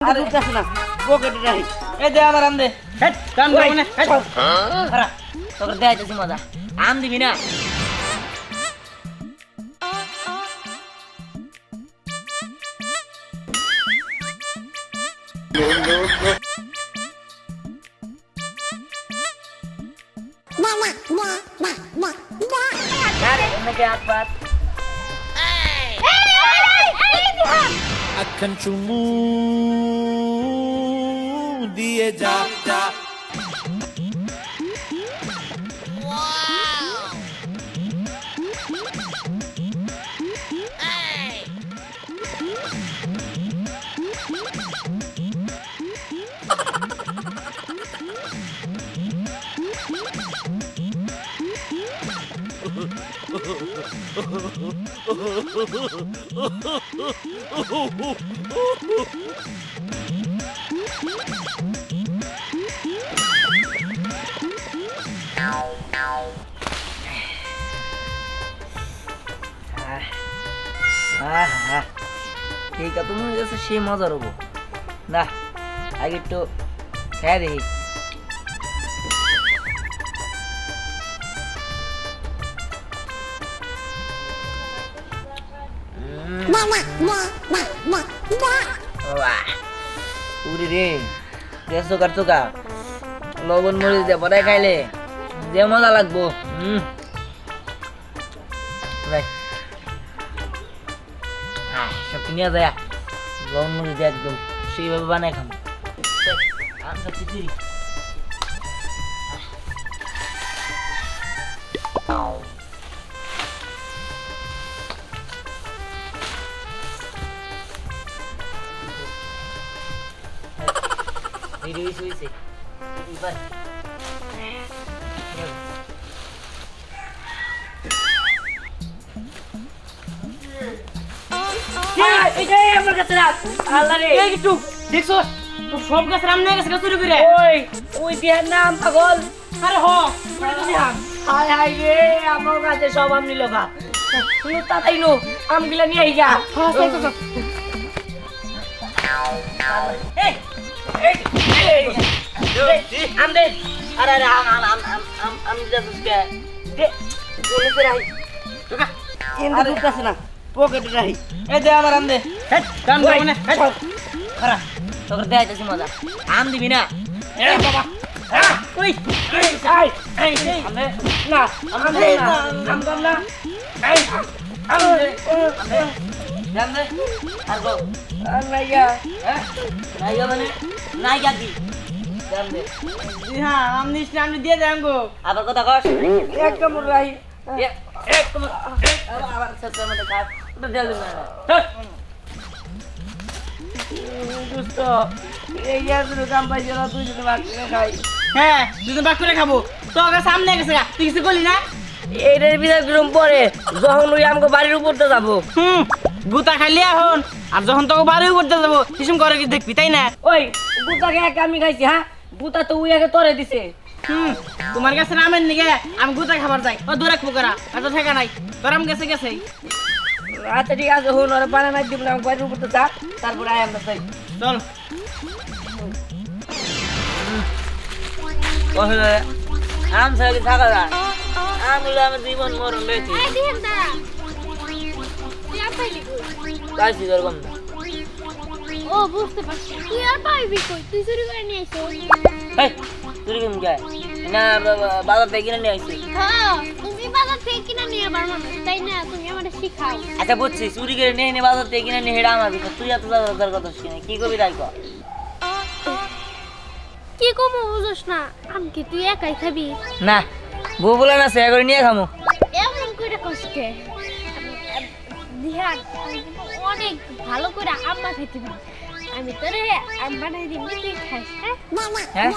আরে ঢুকতেছ না পকেটে রাখি এই দে আমার আম দে হেট কাম করব না হেট খারা তোকে দেখাইতেছি মজা আম দিবি না আরে এমনি হাত পাত আখান চুমু দিয়ে যা যা ঠিক আছে তুমি কাছে সেই মজা রবো না আগে একটু খেয়ে দেখি উরি রে গেছো কার চোকা লবণ মরিচ দিয়ে পরে খাইলে যে মজা লাগবো সব নিয়ে যায় লবণ মরিচ দিয়ে একদম সেইভাবে বানাই খাবো দেখছো তো সব গাছ রাম নিয়ে গেছে চুরি করে ওই বিহার নাম পাগল আরে হ হায় হায় রে আমার কাছে সব আম নিল গা তুই তাড়াতাড়ি নো আমগুলা নিয়ে আই যা আম দে আরে আরে আম আম আম আম আম আম যা দুসকে দে বলে তো রাই তোকা এন্ড ঢুকতাছ না পকেটে রাই এই দে আমার আম দে হেট কাম করব না হেট খারা তোকে দেখাইতেছি মজা আম দিবি না এ বাবা ওই আই এই আমে না আম দে না আম দাম না এই আম দে দাম দে আর গো নাইয়া নাইয়া মানে নাইয়া কি দাম দে হ্যাঁ আম নিস না আমি দিয়ে দেন গো আবার কথা কস এক কামড় রাই এক কামড় আবার সত্য মধ্যে কাট ওটা দেল না দোস্ত এই ইয়ার কাম পাইছে না তুই যদি ভাগ করে খাই হ্যাঁ দুজন বাক করে খাবো তো আগে সামনে গেছে তুই কিছু করলি না এইটার ভিতরে কিরম পরে যখন ওই আমাকে বাড়ির উপরতে যাবো গুতা খাইলি এখন আর যখন তোকে বাড়ির উপরতে যাবো কিসম করে কি দেখবি তাই না ওই বুতাকে এক আমি খাইছি হ্যাঁ বুতা তো উই আগে তরে দিছে তোমার কাছে রামেন নিগে আমি গুতা খাবার যাই ও দূরে পোকরা এত ঠেকা নাই তোর আম গেছে গেছে আচ্ছা ঠিক আছে হন ওরা বানা নাই দিব না বাড়ির উপরতে যা তারপরে আয় আমরা যাই চল ওহে আম সাইলে থাকা যায় আমগুলো আমার জীবন মরণ রয়েছে পাইছি এরকম ও বুঝতে পারছি তুই আর পাইবি কই তুই চুরি করে নিয়ে আইছিস এই তুই কেমন যায় না বাজার থেকে কিনে নিয়ে আসছি হ্যাঁ তুমি বাজার থেকে কিনে নিয়ে আবার মানুষ তাই না তুমি আমাদের শিখাও আচ্ছা বুঝছি চুরি করে নিয়ে এনে বাজার থেকে কিনে নিয়ে হেডা আমার বিষয় তুই এত দরকার কথা শুনে কি করবি তাই কর কি কমো বুঝছ না আমি কি তুই একাই খাবি না বউ বলে না সে করে নিয়ে খামু এমন করে কষ্টে দিহান অনেক ভালো করে আম্মা খাইতে পারি আমি তোরে আম বানাই দিবি তুই খাস হ্যাঁ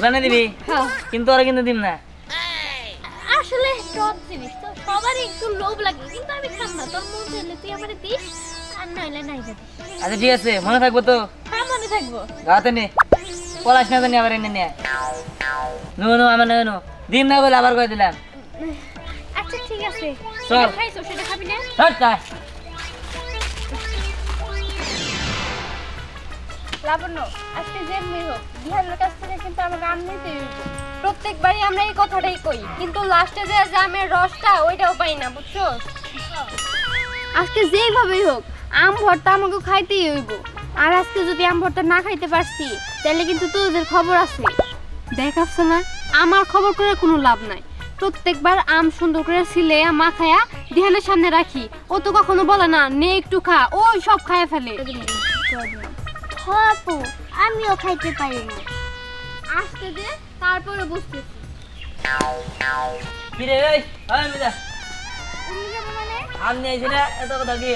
বানিয়ে দিবি হ্যাঁ কিন্তু ওরা কিন্তু দিম না আসলে সব জিনিস তো সবারই একটু লোভ লাগে কিন্তু আমি খাব না তোর মন চাইলে তুই আমারে দিস আর নইলে নাই যাবি আচ্ছা ঠিক আছে মনে থাকবো তো হ্যাঁ মনে থাকবো গাতে নে পলাশ না জানি আবার এনে নিয়ে নো নো আমার নো দিন না বলে আবার কয়ে দিলাম আচ্ছা ঠিক আছে চল। খাইছো সেটা খাবি না হট যা লাবণ্য আজকে যেমনি হোক বিহারের কাছ থেকে কিন্তু আমাকে আম নিতেই হইব। প্রত্যেকবারই আমরা এই কথাটাই কই, কিন্তু লাস্টে যে জামের রসটা ওইটাও পাই না, বুঝছো? আজকে যেইভাবেই হোক আম ভর্তা আমাকে খাইতেই হইব। আর আজকে যদি আম ভর্তা না খাইতে পারছি তাহলে কিন্তু তোদের খবর আছে। দেখ আফসানা, আমার খবর করে কোনো লাভ নাই। প্রত্যেকবার আম সুন্দর করে ছিলে মাখায়া ধ্যানের সামনে রাখি, ও তো কখনো বলে না নে একটু খা, ও সব খায় ফেলে। আপু আমিও খাইতে পারি না। আসতে দে, তারপরে বুঝতেছি। কি রে এই ওই মিদা তুমি যাবো মানে? আম নিয়ে আইছি না এত কথা কি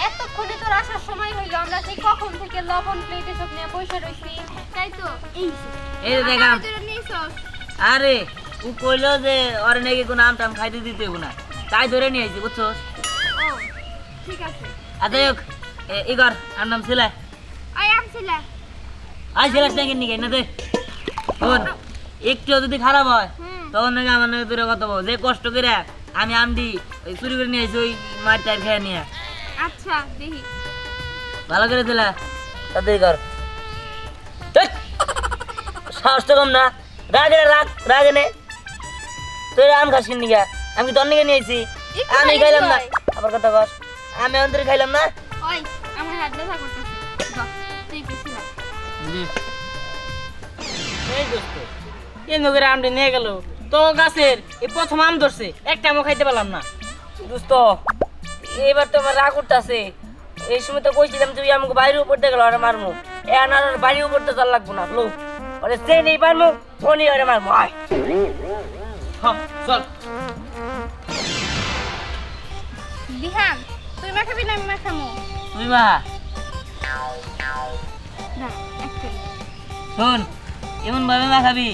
এতক্ষণে তোর আসার সময় হইলো, আমরা সেই কখন থেকে লবণ প্লেটে সব নিয়ে বসে রইছি, তাই তো? এই যে দেখাম তোরা নিয়েছস? আরে ও কইলো যে ওরে নাকি কোনো আম টাম খাইতে দিতে হইব না, তাই ধরে নিয়ে আইছি বুঝছো। ও ঠিক আছে। আচ্ছা হোক ইগর আর নাম ছিলাই আই আম ছিলা। আই ছিলাস নাকি নিকে না দে শোন, একটু যদি খারাপ হয় তখন নাকি আমার নাকি দূরে কথা বল, যে কষ্ট করে আমি আম দি ওই চুরি করে নিয়ে আইছি ওই মার টার খেয়ে নিয়ে। আচ্ছা দেখি। ভালো করে দিলা তাড়াতাড়ি কর। সাহস তো কম না, রাগে রাগ রাগে নে তুই আম খাস কিন নিগা, আমি তোর নিকে নিয়েছি আমি খাইলাম না। আবার কথা কর, আমি অন্তরে খাইলাম না। ওই আমার হাত ব্যথা করতেছে, যা তুই কি ছিলা? এই দোস্ত এমনি করে আমটি নিয়ে গেল তো গাছের এই প্রথম আম ধরছে, একটা আমও খাইতে পারলাম না। দোস্ত এবার তো আমার রাগ উঠতেছে, এই সময় তো কইছিলাম তুই আমাকে বাইরের উপর দিয়ে গেল আরে মারমু, এখন আর বাড়ির উপর তো চাল লাগবো না লো, ওরে সে নেই পারমু ফোনই ওরে মারমু। আয় চল বিহান তুই মাখাবি না আমি মাখামু? তুই মা না একটা। শোন এমন ভাবে না খাবি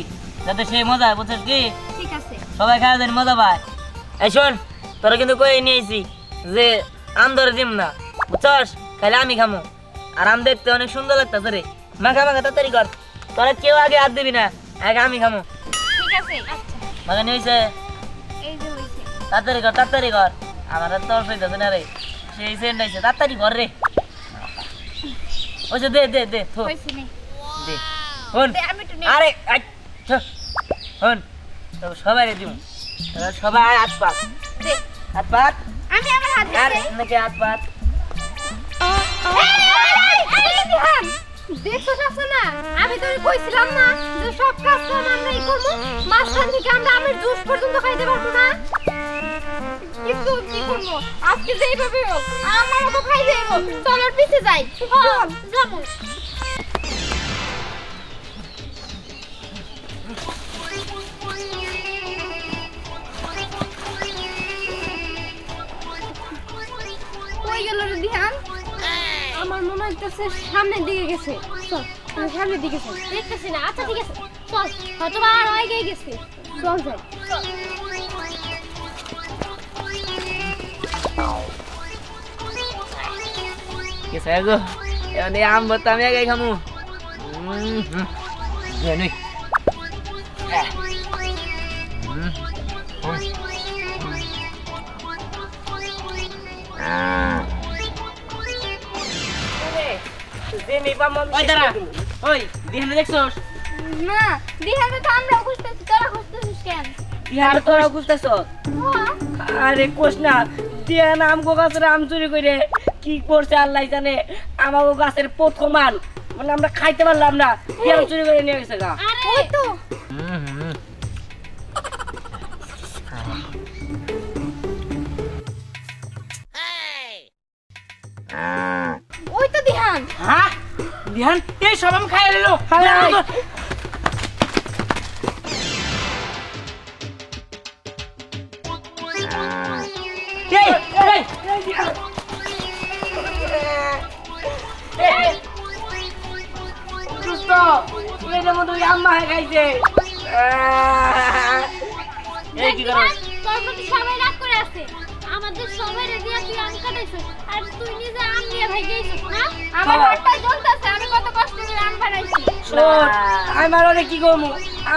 যাতে সে মজা হয়, বুঝছিস কি? ঠিক আছে। সবাই খাওয়া দেন মজা পায়। এই শোন তোরা কিন্তু কই নিয়েছি যে আম ধরে দিম না, বুঝছস, খাইলে আমি খামো। আর আম দেখতে অনেক সুন্দর লাগতেছে রে, মাখা মাখা তাড়াতাড়ি কর, তোরা কেউ আগে হাত দিবি না, আগে আমি খামো। ঠিক আছে। আচ্ছা মাখা নিয়েছে এই যে হইছে। তাড়াতাড়ি কর আমার আর তোর সইতেছে না রে, সেই সেন্ট আইছে তাড়াতাড়ি কর রে। ওই যে দে দে দে থো হইছে নি। দে শোন দে আমি একটু নেই। আরে শোন তো সবাই রে দিব, সবাই হাত পাত দে হাত পাত আমি আমার হাত আর দিছি। নাকি হাত পাত। দেখছস না, আমি তোরে কইছিলাম না যে সব কাজ তো আমরাই করব, মাঝখান থেকে আমরা আমের জুস পর্যন্ত খাইতে পারবো না। কিন্তু কি করব, আজকে যেইভাবে হোক আমারও তো খাই যাইব। চল ওর পিছে যাই। হ্যাঁ যাবো। কই গেল রে ধ্যান? আমার মনে হইতেছে সামনের দিকে গেছে। চল আমি সামনের দিকে যাই। দেখতেছি না। আচ্ছা ঠিক আছে চল, হয়তো বা আর আগে গেছে। চল যাই। কি সাগো এনে আম ভর্তা আমি আগে খামু। জানি ওই দাঁড়া, ওই দিহানে দেখছস? না দিহানে তো আমরা খুঁজতেছি, তোরা খুঁজতেছিস কেন? ইয়ার তোরা বুঝতেছ? আরে কোশ না, দিয়ান আমগো গাছের আম চুরি করে কি করছে আল্লাহ জানে। আমাগো গাছের প্রথম আম মানে আমরা খাইতে পারলাম না, দিয়ান চুরি করে নিয়ে গেছে গা। ওই তো ওই তো দিহান। হ্যাঁ দিহান এই সব আম খাই নিল। আম্মা খাইছে। এই কি করো? তোর প্রতি সবাই রাগ করে আছে। আমাদের সবাই রেডি তুই আম কাটাইছিস আর তুই নিজে আম নিয়ে ভাই গেছিস না? আমার হাতটা জ্বলতেছে, আমি কত কষ্ট করে আম বানাইছি। শোন আমার অনেক কি করবো,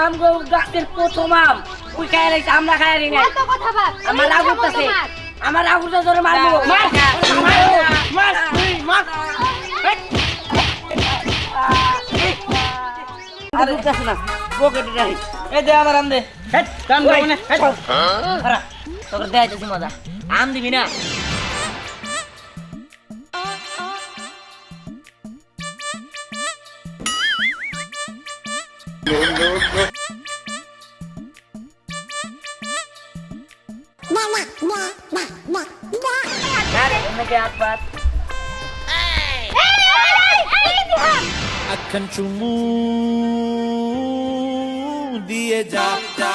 আমগো গাছের প্রথম আম ওই খাই রাখছে, আমরা খাই রি না। কত কথা ভাব। আমার রাগ উঠতেছে, আমার রাগ উঠতে ধরে মারবো। মার মার মার মার আরে ঢুকতেছে না পকেটে রাখি এই দে আমার আম দে হেট কাম করব না হেট খারা তোকে দেখাইতেছি মজা আম দিবি না আরে এমনি হাত পাত আখান চুমু দিয়ে যা যা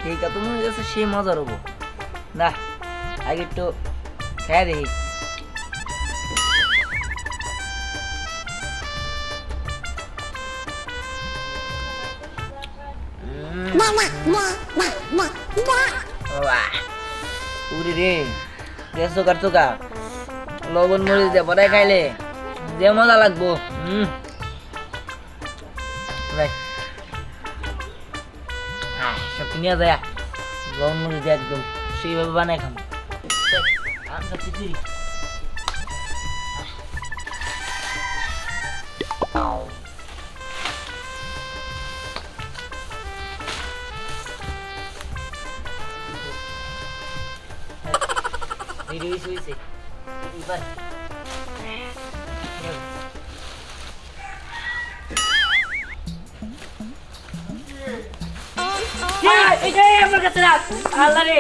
ঠিক আছে মনে হচ্ছে সেই মজার হবো না আগে একটু খেয়ে দেখি উরি রে গেছো কার চোকা লবণ মরিচ দিয়ে পরে খাইলে যে মজা লাগবো সব নিয়ে যায় লবণ মরিচ দিয়ে একদম সেইভাবে বানাই খাম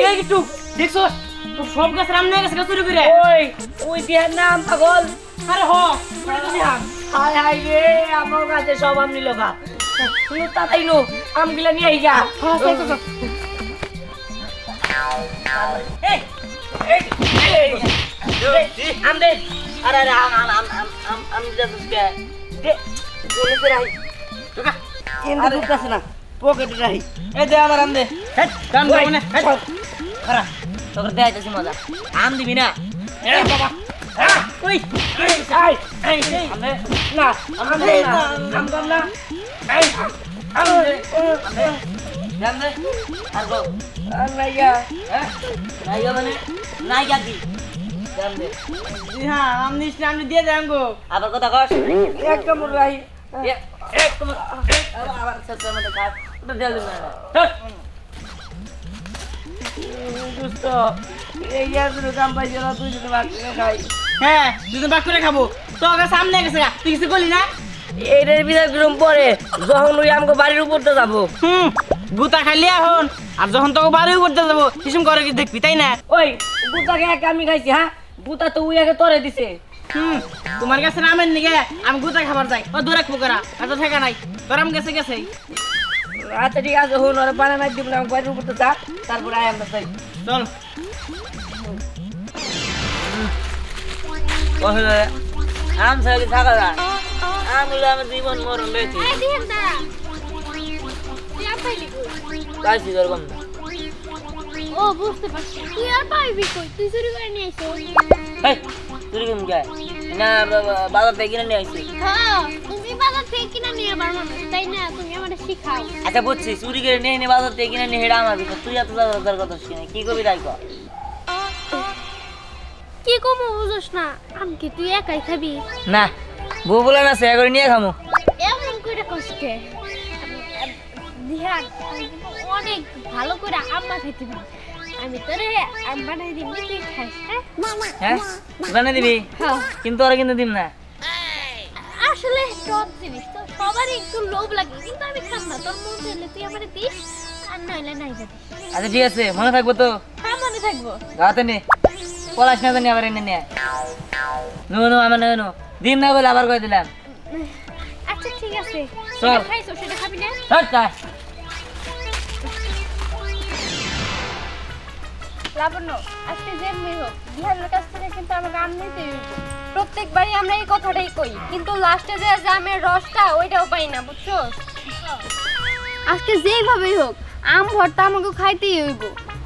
এই একটু দেখছো তো সব গাছের আম নিয়ে গেছে চুরি করে ওই বিহার নাম পাগল আরে হ চুরি করে আম হায় হায় রে আমার কাছে সব আম নিল গা তুই তাড়াতাড়ি নো আমগুলা নিয়ে যা আম দে আরে আরে আম আম আম আম আম আম যা দুসকে দে বলে তো রাই তোকা এন্ড দুকাছে না পকেটে রাই এই দে আমার আম দে হেট কাম করব না হেট খারা তোকে দেখাইতেছি মজা আম দিবি না এ বাবা ওই আই এই আমনে না আমনে না আম দাম না এই আমনে দাম দে আর গো নাইয়া নাইয়া মানে নাইয়া কি দাম দে হ্যাঁ আম নিস না আমি দিয়ে দেন গো আবার কথা কস এক কামড় রাই এক কামড় আবার সত্য মধ্যে কাট ওটা দেল না দোস্ত এই ইয়ার কাম পাইছে না তুই যদি ভাগ করে খাই হ্যাঁ দুজন বাক করে খাবো তো ওকে সামনে গেছে তুই কিছু বলি না এইটার ভিতরে কিরম পরে যখন ওই আমাকে বাড়ির উপর তো যাবো গুতা খাইলি এখন আর যখন তোকে বাড়ির উপর যাবো কিসম করে কি দেখবি তাই না ওই বুতাকে এক আমি খাইছি হ্যাঁ বুতা তো ওই আগে তরে দিছে তোমার কাছে রামেন নিগে আমি গুতা খাবার যাই ও দূরে পোকরা এত ঠেকা নাই তোর আম গেছে গেছে আচ্ছা ঠিক আছে হন ওরা বানা নাই দিব না বাড়ির উপর তো যা তারপরে আয় আমরা যাই চল কহে আম সাইলে থাকা যায় আম হলো আমার জীবন মরণ রয়েছে এই দিন না তুই আর পাইলি কই কাশি দরকার ও বুঝতে পারছি তুই আর পাইবি কই তুই চুরি করে নিয়ে আইছিস এই তুই কেমন যায় না বাজার থেকে কিনে নিয়ে আসছি হ্যাঁ তুমি বাজার থেকে কিনে নিয়ে আবার মানুষ তাই না তুমি আমারে শিখাও আচ্ছা বুঝছি চুরি করে নিয়ে এনে বাজার থেকে কিনে নিয়ে হেডা আমার বিষয় তুই এত দরকার কথা শুনে কি করবি তাই কর কি কমো বুঝছ না আমি কি তুই একাই খাবি না বউ বলে না সে করে নিয়ে খামো এমন করে কষ্টে দিহান অনেক ভালো করে আম্মা খাইতে পারি আমি তোরে আম বানাই দিই তুই খাস হ্যাঁ বানিয়ে দিবি হ্যাঁ কিন্তু ওরা কিন্তু দিম না আসলে টক জিনিস তো সবারই একটু লোভ লাগে কিন্তু আমি খাব না তোর মন চাইলে তুই আমারে দিস আর নইলে নাই যাবি আচ্ছা ঠিক আছে মনে থাকবো তো হ্যাঁ মনে থাকবো গাতে নে পলাশ না জানি আবার এনে নিয়ে নো নো আমার নো দিন না বলে আবার কই দিলাম আচ্ছা ঠিক আছে চল। খাইছো সেটা খাবি না চল চল লাবণ্য, আজকে যেমনি হোক বিহানের কাছ থেকে কিন্তু আমাকে আম নিতেই হইব। প্রত্যেকবারই আমরা এই কথাটাই কই, কিন্তু লাস্টে যে আমের রসটা ওইটাও পাই না, বুঝছো? আজকে যেইভাবেই হোক আম ভর্তা আমাকে খাইতেই হইব।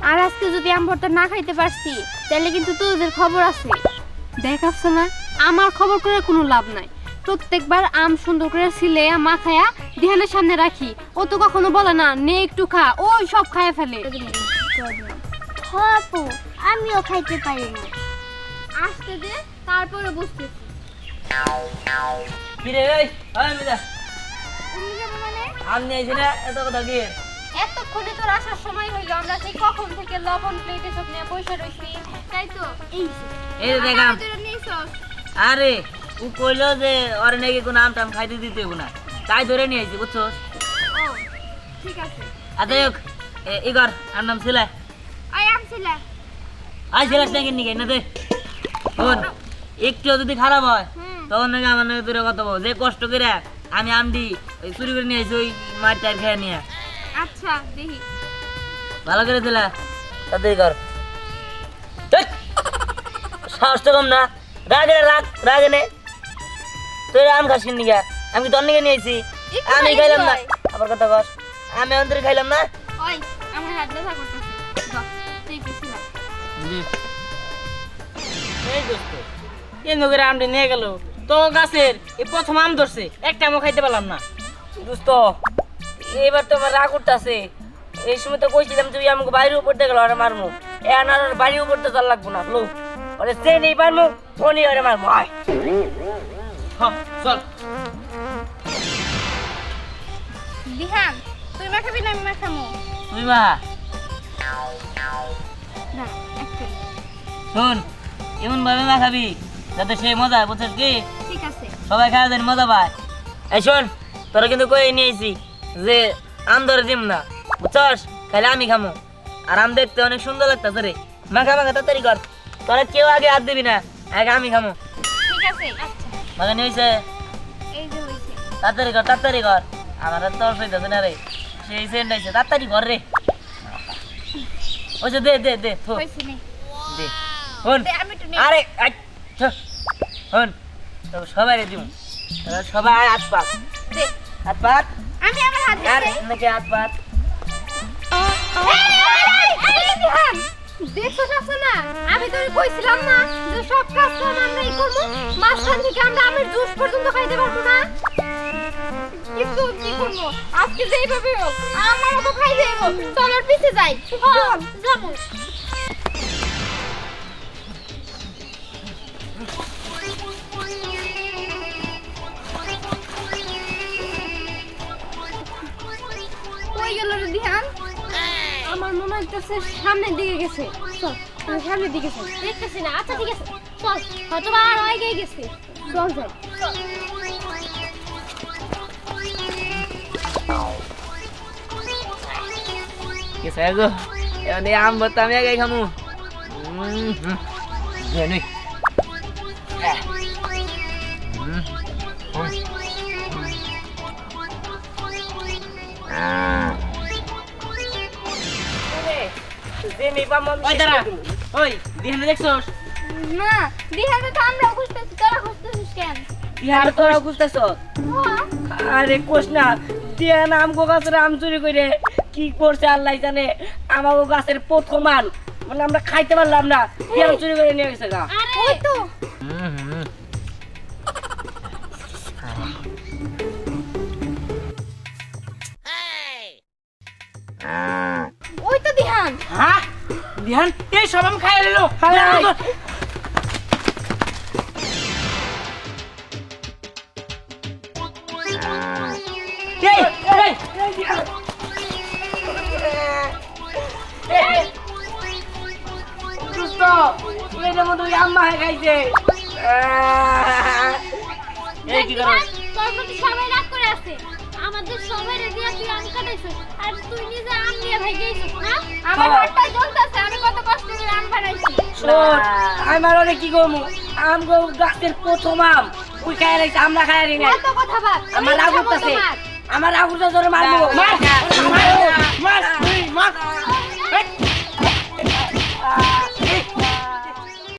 আর আজকে যদি আম ভর্তা না খাইতে পারছি তাহলে কিন্তু তোদের খবর আছে। দেখাচ্ছ না, আমার খবর করে কোনো লাভ নাই। প্রত্যেকবার আম সুন্দর করে ছিলে মাখায়া ধ্যানের সামনে রাখি, ও তো কখনো বলে না নে একটু খা, ওই সব খায় ফেলে। আপু আমিও খাইতে পারি না। আসতে দে, তারপরে বুঝতেছি। কি রে এই ওই মিদা তুমি যাবো মানে? আম নিয়ে আইছি না এত কথা কি এতক্ষণে তোর আসার সময় হইলো, আমরা সেই কখন থেকে লবণ প্লেটে সব নিয়ে বসে রইছি, তাই তো? এই যে দেখাম তোরা নিয়েছস? আরে ও কইলো যে ওরে নাকি কোনো আম টাম খাইতে দিতে হইব না, তাই ধরে নিয়ে আইছি বুঝছো। ও ঠিক আছে। আচ্ছা হোক ইগর আর নাম ছিল আই আম ছিলা। আই ছিলাস নাকি নিকে না দে শোন, একটু যদি খারাপ হয় তখন নাকি আমার নাকি দূরে কথা বল, যে কষ্ট করে আমি আমডি চুরি করে নিয়ে আইছি ওই মার টার খেয়ে নিয়ে। আচ্ছা দেখি। ভালো করে দিলা তাড়াতাড়ি কর। সাহস তো কম না, রাগে রাগ রাগে নে তুই আম খাস কিন নিকা, আমি তোর নিকে নিয়ে আইছি, আমি খাইলাম না। আবার কথা কর, আমি অন্তরে খাইলাম না। ওই আমার হাত ব্যথা করতেছে, যা তুই কি ছিলা? এই দোস্ত এই নগরে আমটি নিয়ে গেল, তো গাছের এই প্রথম আম ধরছে, একটা আমও খাইতে পারলাম না। দোস্ত এবার তো আমার রাগ উঠতেছে, এই সময় তো কইছিলাম তুই আমাকে বাইরের উপর দিয়ে গেল আরে মারমু, এখন আর বাড়ির উপর তো চাল লাগবো না, লো ওরে সে নেই পারমু ফোনই ওরে মারমু। আয় চল বিহান তুই মাখাবি না আমি মাখামু? তুই মা না একটা। শোন এমন ভাবে না খাবি যাতে সে মজা হয়, বুঝছিস কি? ঠিক আছে। সবাই খাওয়া দেন মজা পায়। এই শোন তোরা কিন্তু কই নিয়েছি যে আম ধরে দিম না, বুঝছস, খাইলে আমি খামো। আর আম দেখতে অনেক সুন্দর লাগতেছে রে, মাখা মাখা তাড়াতাড়ি কর, তোরা কেউ আগে হাত দিবি না, আগে আমি খামো। ঠিক আছে। আচ্ছা মাখা নিয়েছে, এই যে হইছে। তাড়াতাড়ি কর আমার আর তোর সইতেছে না রে, সেই সেন্ট আইছে, তাড়াতাড়ি কর রে। ওই যে দে দে দে থো হইছে নে। দে শোন দে আমি একটু নে। আরে শোন তো সবাই রে দিম, সবাই হাত পাত দে হাত পাত আমি আমার হাত আর দিতে। নাকি হাত পাত। বিহান দেখছস আছে না, আমি তোরে কইছিলাম না যে সব কাজ তো আমরাই করব, মাঝখান থেকে আমরা আমের জুস পর্যন্ত খাইতে পারবো না। কিন্তু কি করব, আজকে যেইভাবে হোক আমারও তো খাই দেব। চল ওর পিছে যাই। হ্যাঁ যাবো। কই গেল রে ধ্যান? আমার মনে হইতেছে সামনের দিকে গেছে। চল আমি সামনের দিকে যাই। দেখতেছি না। আচ্ছা ঠিক আছে চল, হয়তো বা আর আগে গেছে। চল যাই। কি সাইগো এনে আম ভর্তা আমি আগে খামু। জানি ওই দাঁড়া, ওই দিহানে দেখছস? না দিহানে তো আমরা খুঁজতেছি, তোরা খুঁজতেছিস কেন? ইয়ার তোরা বুঝতেছ? হ্যাঁ আরে কোশ না, দিয়া নাম গো গাছের আম চুরি করে কি করছে আল্লাহ জানে। আমাগো গাছের প্রথম আম মানে আমরা খাইতে পারলাম না, দিয়া চুরি করে নিয়ে গেছে গা। ওই তো ওই তো দিহান। হ্যাঁ দিহান এই সব আম খাই নিল। আম্মা খাইছে। এই কি করো? তোর প্রতি সবাই রাগ করে আছে, আমাদের সবাই রেডি তুই আম কাটাইছিস আর তুই নিজে আম নিয়ে ভাই গেছিস না? আমার হাতটা জ্বলতেছে, আমি কত কষ্ট করে আম বানাইছি। শোন আমার অনেক কি করবো, আম গো গাছের প্রথম আম ওই খাই রাখছে, আমরা খাই রি না। কত কথা ভাব, আমার রাগ উঠতেছে, আমার রাগ উঠতে ধরে মারবো। মার মার মার